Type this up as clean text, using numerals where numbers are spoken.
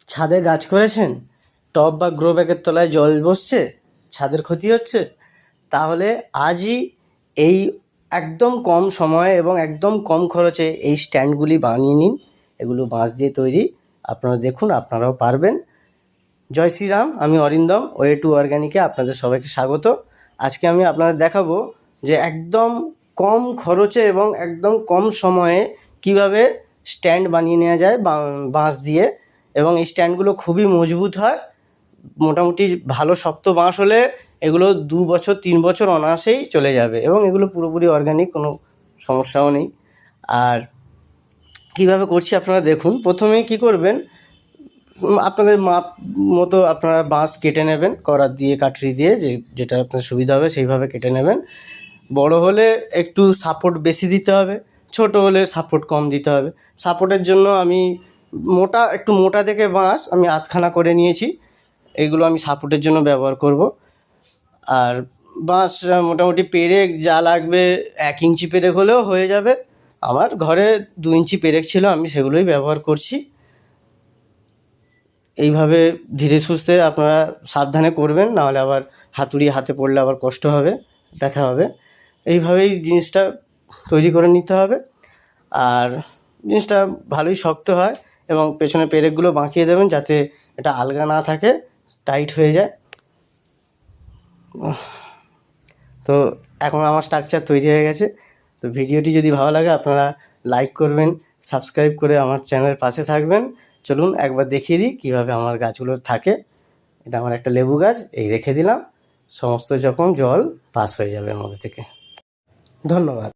ছাদে গাছ করেছেন, টব বা গ্রো ব্যাগের তলায় জল বসছে, ছাদের ক্ষতি হচ্ছে, তাহলে আজই এই একদম কম সময়ে এবং একদম কম খরচে এই স্ট্যান্ডগুলি বানিয়ে নিন। এগুলো বাঁশ দিয়ে তৈরি, আপনারা দেখুন, আপনারাও পারবেন। জয় শ্রীরাম, আমি অরিন্দম, ওয়ে টু অর্গ্যানিকে আপনাদের সবাইকে স্বাগত। আজকে আমি আপনাদের দেখাবো যে একদম কম খরচে এবং একদম কম সময়ে কিভাবে স্ট্যান্ড বানিয়ে নেওয়া যায় বাঁশ দিয়ে। এবং এই স্ট্যান্ডগুলো খুবই মজবুত হয়, মোটামুটি ভালো শক্ত বাঁশ হলে এগুলো 2 বছর 3 বছর অনায়াসেই চলে যাবে, এবং এগুলো পুরোপুরি অর্গ্যানিক, কোনো সমস্যাও নেই। আর কীভাবে করছি আপনারা দেখুন। প্রথমেই কী করবেন, আপনাদের মাপ মতো আপনারা বাঁশ কেটে নেবেন, করাত দিয়ে কাটরি দিয়ে, যেটা আপনার সুবিধা হবে সেইভাবে কেটে নেবেন। বড় হলে একটু সাপোর্ট বেশি দিতে হবে, ছোট হলে সাপোর্ট কম দিতে হবে। সাপোর্টের জন্য আমি একটু মোটা দেখে বাঁশ আমি আধখানা করে নিয়েছি, এইগুলো আমি সাপোর্টের জন্য ব্যবহার করব। আর বাঁশ মোটামুটি পেরেক যা লাগবে 1 ইঞ্চি পেরেক হলেও হয়ে যাবে। আমার ঘরে 2 ইঞ্চি পেরেক ছিল, আমি সেগুলোই ব্যবহার করছি। এইভাবে ধীরে সুস্থে আপনারা সাবধানে করবেন, নাহলে আবার হাতুড়ি হাতে পড়লে আবার কষ্ট হবে, ব্যথা হবে। এইভাবেই জিনিসটা তৈরি করে নিতে হবে। আর জিনিসটা ভালোই শক্ত হয়, এবং পেছনে পেরেকগুলো বাঁকিয়ে দেবেন যাতে এটা আলগা না থাকে, টাইট হয়ে যায়। তো এখন আমার স্ট্রাকচার তৈরি হয়ে গেছে। তো ভিডিওটি যদি ভালো লাগে আপনারা লাইক করবেন, সাবস্ক্রাইব করে আমার চ্যানেলের পাশে থাকবেন। চলুন একবার দেখিয়ে দিই কীভাবে আমার গাছগুলো থাকে। এটা আমার একটা লেবু গাছ, এই রেখে দিলাম, সমস্ত যখন জল পাস হয়ে যাবে এর মধ্যে থেকে। ধন্যবাদ।